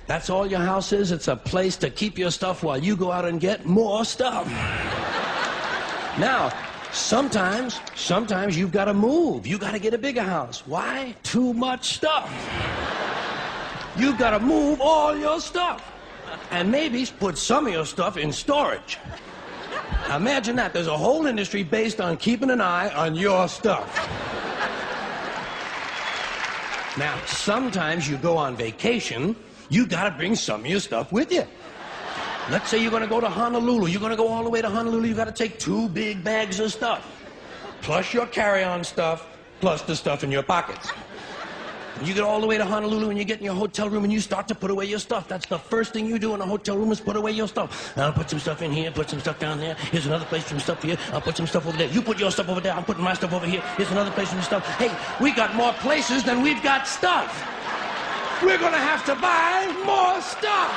That's all your house is? It's a place to keep your stuff while you go out and get more stuff. Now, sometimes you've got to move. You've got to get a bigger house. Why? Too much stuff. You've got to move all your stuff. And maybe put some of your stuff in storage. Now imagine that. There's a whole industry based on keeping an eye on your stuff. Now, sometimes you go on vacation, you gotta bring some of your stuff with you. Let's say you're gonna go to Honolulu. You're gonna go all the way to Honolulu. You gotta take 2 big bags of stuff, plus your carry-on stuff, plus the stuff in your pockets. You get all the way to Honolulu and you get in your hotel room and you start to put away your stuff. That's the first thing you do in a hotel room is put away your stuff. I'll put some stuff in here, put some stuff down there. Here's another place for some stuff here. I'll put some stuff over there. You put your stuff over there. I'm putting my stuff over here. Here's another place for some stuff. Hey, we got more places than we've got stuff. We're gonna have to buy more stuff.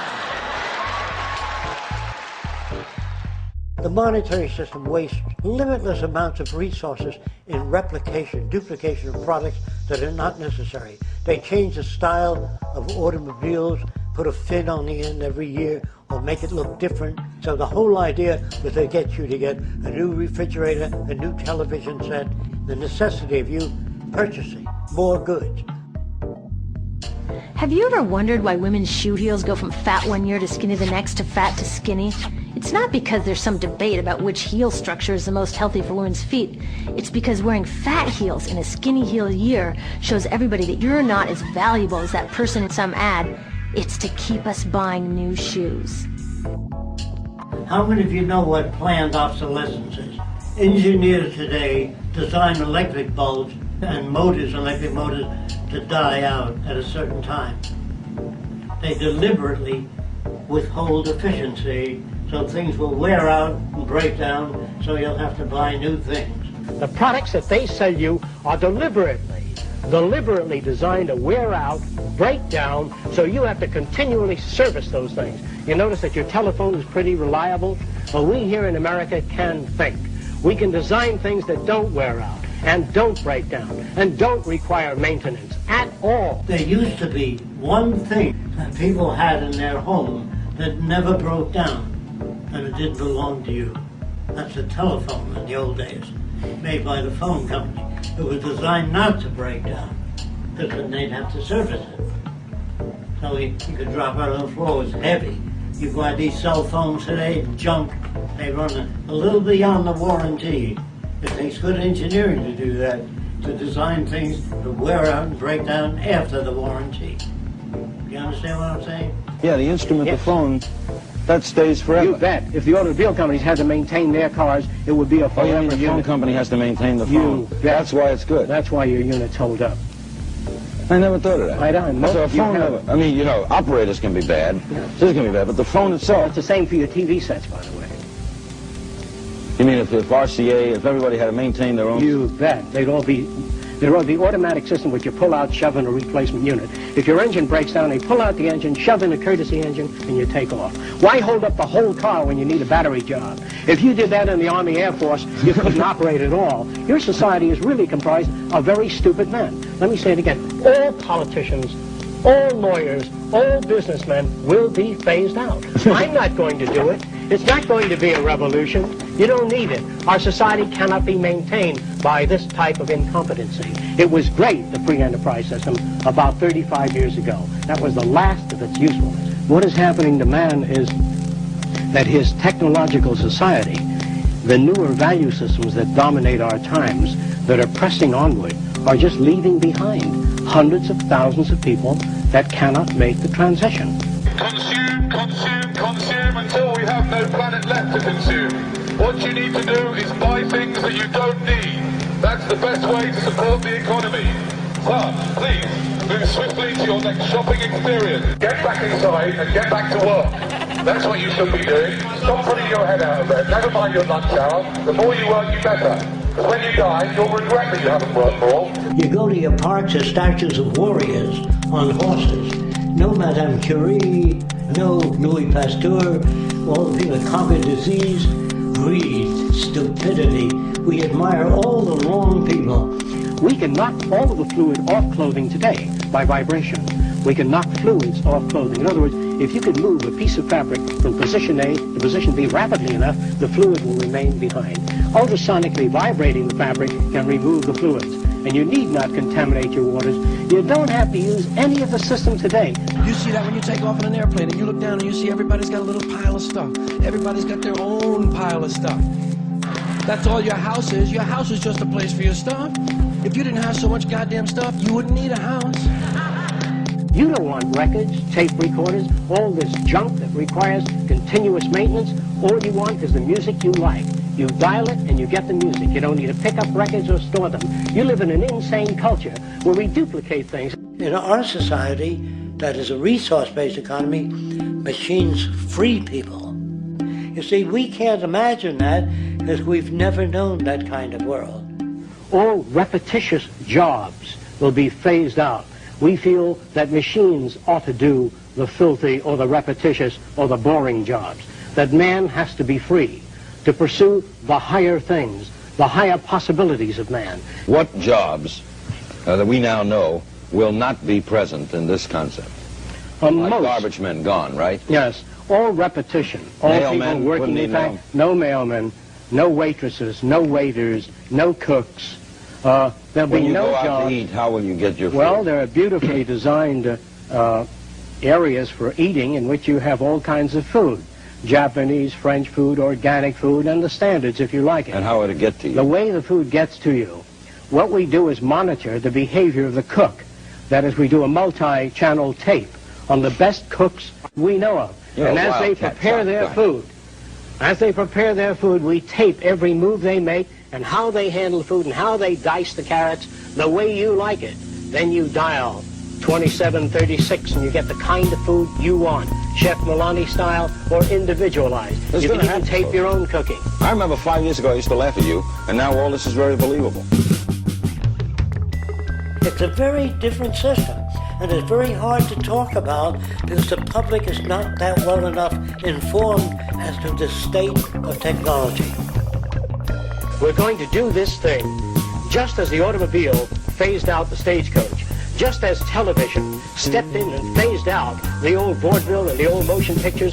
The monetary system wastes limitless amounts of resources in replication, duplication of products that are not necessary. They change the style of automobiles, put a fin on the end every year, or make it look different. So the whole idea was to get you to get a new refrigerator, a new television set, the necessity of you purchasing more goods. Have you ever wondered why women's shoe heels go from fat one year to skinny the next to fat to skinny? It's not because there's some debate about which heel structure is the most healthy for women's feet. It's because wearing fat heels in a skinny heel year shows everybody that you're not as valuable as that person in some ad. It's to keep us buying new shoes. How many of you know what planned obsolescence is? Engineers today design electric bulbs and motors, electric motors, to die out at a certain time. They deliberately withhold efficiency so things will wear out and break down, so you'll have to buy new things. The products that they sell you are deliberately designed to wear out, break down, so you have to continually service those things. You notice that your telephone is pretty reliable? Well, we here in America can think. We can design things that don't wear out, and don't break down, and don't require maintenance at all. There used to be one thing that people had in their home that never broke down, and it didn't belong to you. That's a telephone in the old days, made by the phone company. It was designed not to break down, because then they'd have to service it. So you could drop it on the floor, it's heavy. You buy these cell phones today, junk, they run a little beyond the warranty. It takes good engineering to do that, to design things that wear out and break down after the warranty. You understand what I'm saying? Yeah, the instrument, yes. The phone, that stays forever. You bet. If the automobile companies had to maintain their cars, it would be a forever unit. Oh, you mean the phone company has to maintain the phone? That's why it's good. That's why your unit's hold up. I never thought of that. I don't. So a phone never, I mean, you know, operators can be bad. Yeah. This is going to be bad, but the phone itself. It's the same for your TV sets, by the way. You mean if RCA, if everybody had to maintain their own? You bet. There'd all be automatic system which you pull out, shove in a replacement unit. If your engine breaks down, they pull out the engine, shove in a courtesy engine, and you take off. Why hold up the whole car when you need a battery job? If you did that in the Army Air Force, you couldn't operate at all. Your society is really comprised of very stupid men. Let me say it again. All politicians, all lawyers, all businessmen will be phased out. I'm not going to do it. It's not going to be a revolution. You don't need it. Our society cannot be maintained by this type of incompetency. It was great, the free enterprise system, about 35 years ago. That was the last of its usefulness. What is happening to man is that his technological society, the newer value systems that dominate our times, that are pressing onward, are just leaving behind hundreds of thousands of people that cannot make the transition. Consume, consume, consume until we have no planet left to consume. What you need to do is buy things that you don't need. That's the best way to support the economy. So, please, move swiftly to your next shopping experience. Get back inside and get back to work. That's what you should be doing. Stop putting your head out of bed. Never mind your lunch hour. The more you work, you better. Because when you die, you'll regret that you haven't worked more. You go to your parks, there's statues of warriors on horses. No Madame Curie, no Louis Pasteur, all the people that conquered disease, greed, stupidity. We admire all the wrong people. We can knock all of the fluid off clothing today by vibration. We can knock fluids off clothing. In other words, if you can move a piece of fabric from position A to position B rapidly enough, the fluid will remain behind. Ultrasonically vibrating the fabric can remove the fluids, and you need not contaminate your waters. You don't have to use any of the system today. You see that when you take off in an airplane and you look down and you see everybody's got a little pile of stuff. Everybody's got their own pile of stuff. That's all your house is. Your house is just a place for your stuff. If you didn't have so much goddamn stuff, you wouldn't need a house. You don't want records, tape recorders, all this junk that requires continuous maintenance. All you want is the music you like. You dial it and you get the music. You don't need to pick up records or store them. You live in an insane culture where we duplicate things. In our society, that is a resource-based economy, machines free people. You see, we can't imagine that because we've never known that kind of world. All repetitious jobs will be phased out. We feel that machines ought to do the filthy or the repetitious or the boring jobs. That man has to be free to pursue the higher things, the higher possibilities of man. What jobs that we now know will not be present in this concept? Like garbage men gone, right? Yes, all repetition. All Mailmen people working in fact, no mailmen, no waitresses, no waiters, no cooks. There'll be no jobs. When you go out to eat, how will you get your food? Well, there are beautifully designed areas for eating in which you have all kinds of food. Japanese, French food, organic food, and the standards if you like it. And how will it get to you? The way the food gets to you, what we do is monitor the behavior of the cook. That is, we do a multi-channel tape on the best cooks we know of. And as they prepare their food, we tape every move they make and how they handle food and how they dice the carrots the way you like it. Then you dial 2736 and you get the kind of food you want, Chef Milani style or individualized. You can even tape your own cooking. I remember 5 years ago I used to laugh at you, and now all this is very believable. It's a very different system, and it's very hard to talk about because the public is not that well enough informed as to the state of technology. We're going to do this thing just as the automobile phased out the stagecoach, just as television stepped in and phased out the old vaudeville and the old motion pictures.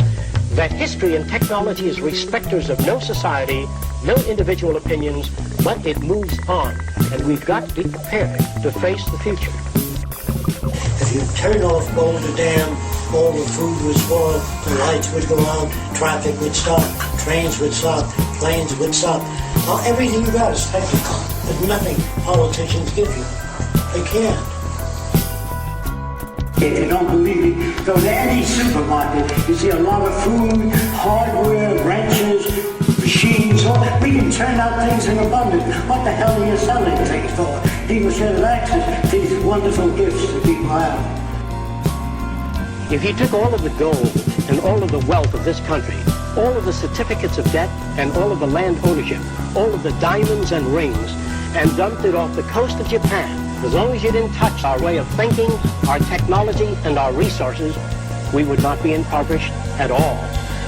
That history and technology is respecters of no society, no individual opinions, but it moves on, and we've got to be prepared to face the future. If you turn off Boulder Dam, all the food would spoil, the lights would go out, traffic would stop, trains would stop, planes would stop. Now, everything you got is technical. There's nothing politicians give you. They can't. If you don't believe me, go to any supermarket. You see a lot of food, hardware, wrenches, machines. We can turn out things in abundance. What the hell are you selling things for? People should have access to these wonderful gifts that people have. If you took all of the gold and all of the wealth of this country, all of the certificates of debt and all of the land ownership, all of the diamonds and rings, and dumped it off the coast of Japan, as long as you didn't touch our way of thinking, our technology, and our resources, we would not be impoverished at all.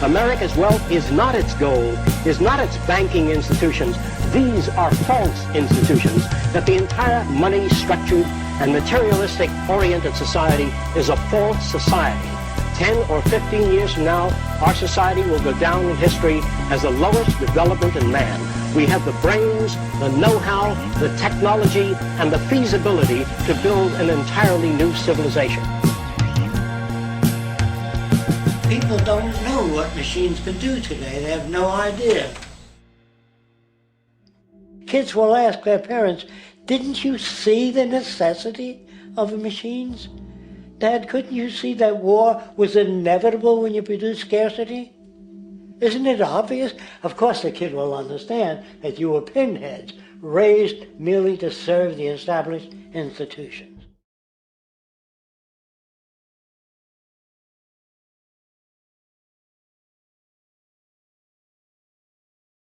America's wealth is not its gold, is not its banking institutions. These are false institutions, that the entire money-structured and materialistic-oriented society is a false society. 10 or 15 years from now, our society will go down in history as the lowest development in man. We have the brains, the know-how, the technology, and the feasibility to build an entirely new civilization. People don't know what machines can do today. They have no idea. Kids will ask their parents, didn't you see the necessity of the machines? Dad, couldn't you see that war was inevitable when you produce scarcity? Isn't it obvious? Of course the kid will understand that you were pinheads, raised merely to serve the established institutions.